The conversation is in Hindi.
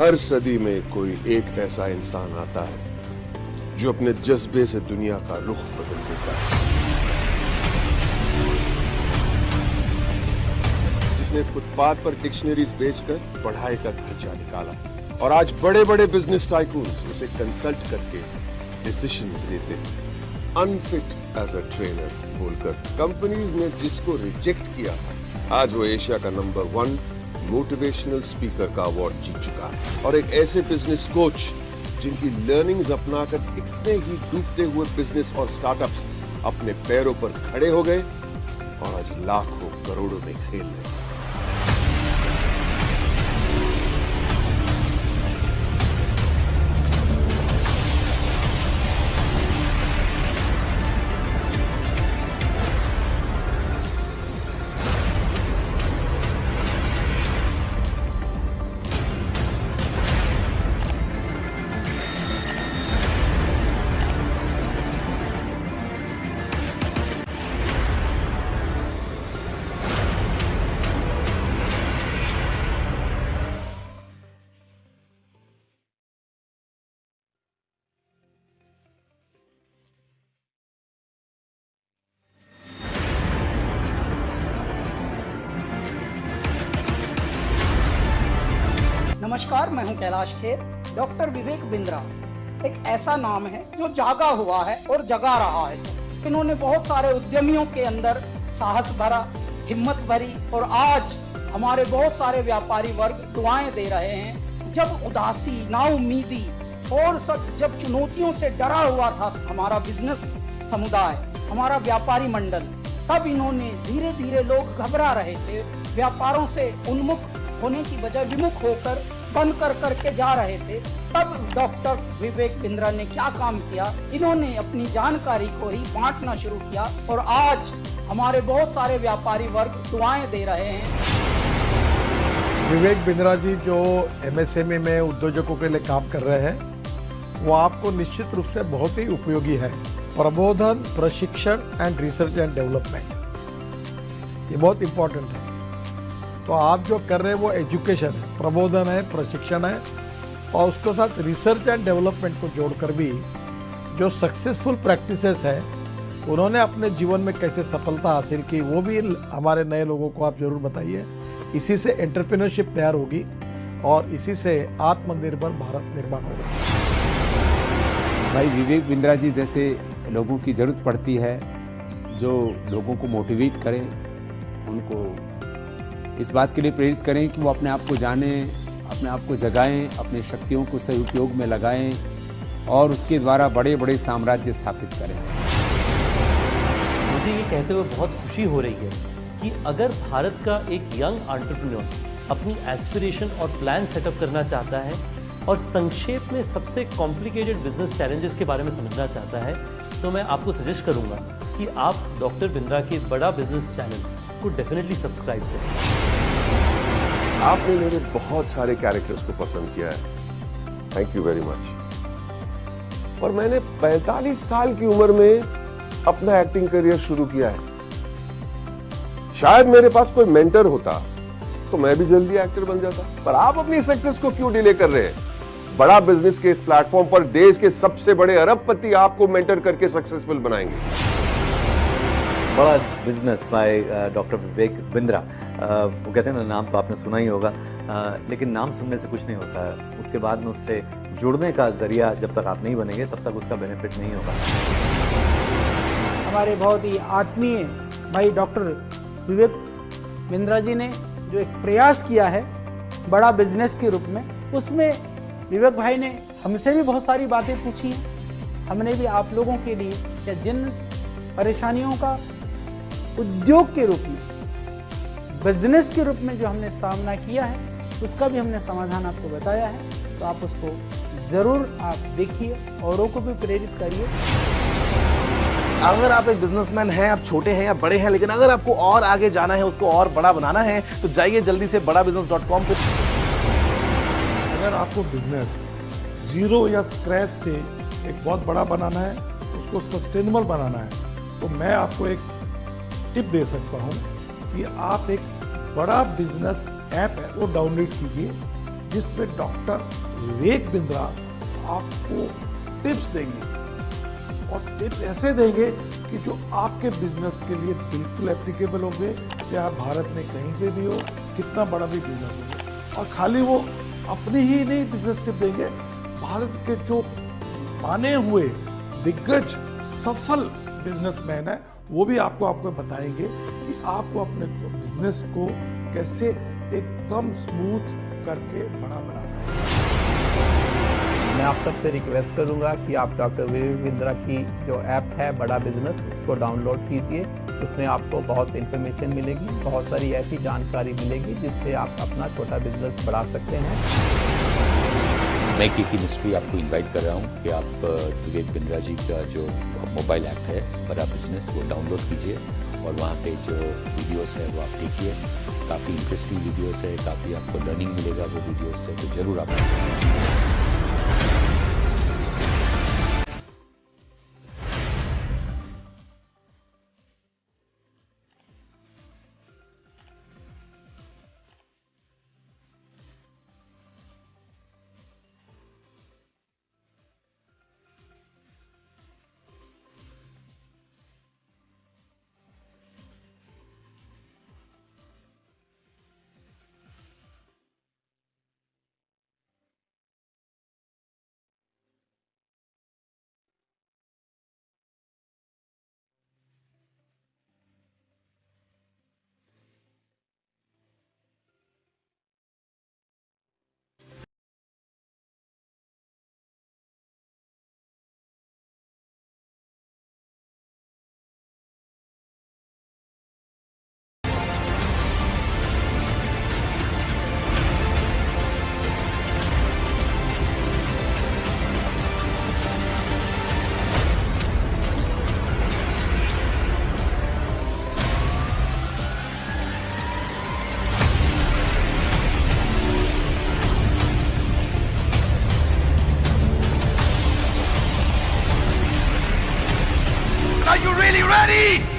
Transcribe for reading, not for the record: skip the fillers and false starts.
हर सदी में कोई एक ऐसा इंसान आता है जो अपने जज्बे से दुनिया का रुख बदल देता है, जिसने फुटपाथ पर डिक्शनरीज बेचकर पढ़ाई का खर्चा निकाला और आज बड़े बड़े बिजनेस टाइकून्स उसे कंसल्ट करके डिसीजंस लेते हैं अनफिट एज अ ट्रेनर बोलकर। कंपनीज ने जिसको रिजेक्ट किया था, आज वो एशिया का नंबर 1 मोटिवेशनल स्पीकर का अवार्ड जीत चुका है। और एक ऐसे बिजनेस कोच जिनकी लर्निंग्स अपनाकर इतने ही डूबते हुए बिजनेस और स्टार्टअप्स अपने पैरों पर खड़े हो गए और आज लाखों करोड़ों में खेल रहे हैं। नमस्कार, मैं हूं कैलाश खेर। डॉक्टर विवेक बिंद्रा एक ऐसा नाम है जो जागा हुआ है और जगा रहा है। इन्होंने बहुत सारे उद्यमियों के अंदर साहस भरा, हिम्मत भरी और आज हमारे बहुत सारे व्यापारी वर्ग दुआएं दे रहे हैं। जब उदासी, नाउम्मीदी और सब जब चुनौतियों से डरा हुआ था हमारा बिजनेस समुदाय, हमारा व्यापारी मंडल, तब इन्होंने धीरे धीरे लोग घबरा रहे थे, व्यापारों से उन्मुख होने की बजाय विमुख होकर बंद कर करके जा रहे थे। तब डॉक्टर विवेक बिंद्रा ने क्या काम किया, इन्होंने अपनी जानकारी को ही बांटना शुरू किया और आज हमारे बहुत सारे व्यापारी वर्ग दुआएं दे रहे हैं। विवेक बिंद्रा जी जो एमएसएमई में उद्योजकों के लिए काम कर रहे हैं, वो आपको निश्चित रूप से बहुत ही उपयोगी है। प्रबोधन, प्रशिक्षण एंड रिसर्च एंड डेवलपमेंट, ये बहुत इंपॉर्टेंट है। तो आप जो कर रहे हैं वो एजुकेशन है, प्रबोधन है, प्रशिक्षण है और उसके साथ रिसर्च एंड डेवलपमेंट को जोड़कर भी जो सक्सेसफुल प्रैक्टिसेस है उन्होंने अपने जीवन में कैसे सफलता हासिल की, वो भी हमारे नए लोगों को आप जरूर बताइए। इसी से एंटरप्रेन्योरशिप तैयार होगी और इसी से आत्मनिर्भर भारत निर्माण होगा। भाई विवेक बिंद्रा जी जैसे लोगों की ज़रूरत पड़ती है, जो लोगों को मोटिवेट करें, उनको इस बात के लिए प्रेरित करें कि वो अपने आप को जानें, अपने आप को जगाएं, अपने शक्तियों को सही उपयोग में लगाएं और उसके द्वारा बड़े बड़े साम्राज्य स्थापित करें। मुझे ये कहते हुए बहुत खुशी हो रही है कि अगर भारत का एक यंग एंटरप्रेन्योर अपनी एस्पिरेशन और प्लान सेटअप करना चाहता है और संक्षेप में सबसे कॉम्प्लिकेटेड बिजनेस चैलेंजेस के बारे में समझना चाहता है, तो मैं आपको सजेस्ट करूंगा कि आप डॉक्टर बिंद्रा के बड़ा बिजनेस चैनल को डेफिनेटली सब्सक्राइब करें। आपने मेरे बहुत सारे कैरेक्टर्स को पसंद किया है, थैंक यू वेरी मच। और मैंने 45 साल की उम्र में अपना एक्टिंग करियर शुरू किया है। शायद मेरे पास कोई मेंटर होता तो मैं भी जल्दी एक्टर बन जाता, पर आप अपनी सक्सेस को क्यों डिले कर रहे हैं? बड़ा बिजनेस के इस प्लेटफॉर्म पर देश के सबसे बड़े अरबपति आपको मेंटर करके सक्सेसफुल बनाएंगे। बड़ा business by doctor Vivek Bindra. वो कहते हैं ना, नाम तो आपने सुना ही होगा, लेकिन नाम सुनने से कुछ नहीं होता है। उसके बाद में उससे जुड़ने का जरिया जब तक आप नहीं बनेंगे तब तक उसका बेनिफिट नहीं होगा। हमारे बहुत ही आत्मीय भाई डॉक्टर विवेक बिंद्रा जी ने जो एक प्रयास किया है बड़ा बिजनेस के रूप में, उसमें विवेक भाई ने हमसे भी बहुत सारी बातें पूछी हैं। हमने भी आप लोगों के लिए या जिन परेशानियों का उद्योग के रूप में, बिजनेस के रूप में जो हमने सामना किया है, उसका भी हमने समाधान आपको बताया है। तो आप उसको ज़रूर आप देखिए, औरों को भी प्रेरित करिए। अगर आप एक बिजनेसमैन हैं, आप छोटे हैं या बड़े हैं, लेकिन अगर आपको और आगे जाना है, उसको और बड़ा बनाना है, तो जाइए जल्दी से badabusiness.com पे। अगर आपको बिजनेस जीरो या स्क्रैच से एक बहुत बड़ा बनाना है, उसको सस्टेनेबल बनाना है, तो मैं आपको एक टिप दे सकता हूं कि आप एक बड़ा बिजनेस ऐप है वो डाउनलोड कीजिए, जिसमें डॉक्टर विवेक बिंद्रा आपको टिप्स देंगे और टिप्स ऐसे देंगे कि जो आपके बिजनेस के लिए बिल्कुल एप्लीकेबल होंगे, चाहे आप भारत में कहीं पे भी हो, कितना बड़ा भी बिजनेस हो। और खाली वो अपनी ही नहीं बिजनेस टिप देंगे, भारत के जो माने हुए दिग्गज सफल बिजनेसमैन है वो भी आपको बताएंगे कि आपको अपने बिजनेस को कैसे एकदम स्मूथ करके बड़ा बना सकते हैं। मैं आप सबसे रिक्वेस्ट करूंगा कि आप डॉक्टर विवेक बिंद्रा की जो ऐप है बड़ा बिजनेस, उसको डाउनलोड कीजिए। उसमें आपको बहुत इन्फॉर्मेशन मिलेगी, बहुत सारी ऐसी जानकारी मिलेगी जिससे आप अपना छोटा बिजनेस बढ़ा सकते हैं। मैं की मिस्ट्री आपको इनवाइट कर रहा हूँ कि आप विवेक बिंद्रा जी का जो मोबाइल ऐप है बड़ा बिजनेस वो डाउनलोड कीजिए और वहाँ पे जो वीडियोस है वो आप देखिए। काफ़ी इंटरेस्टिंग वीडियोस है, काफ़ी आपको लर्निंग मिलेगा वो वीडियोस से, तो ज़रूर आप Are you really ready?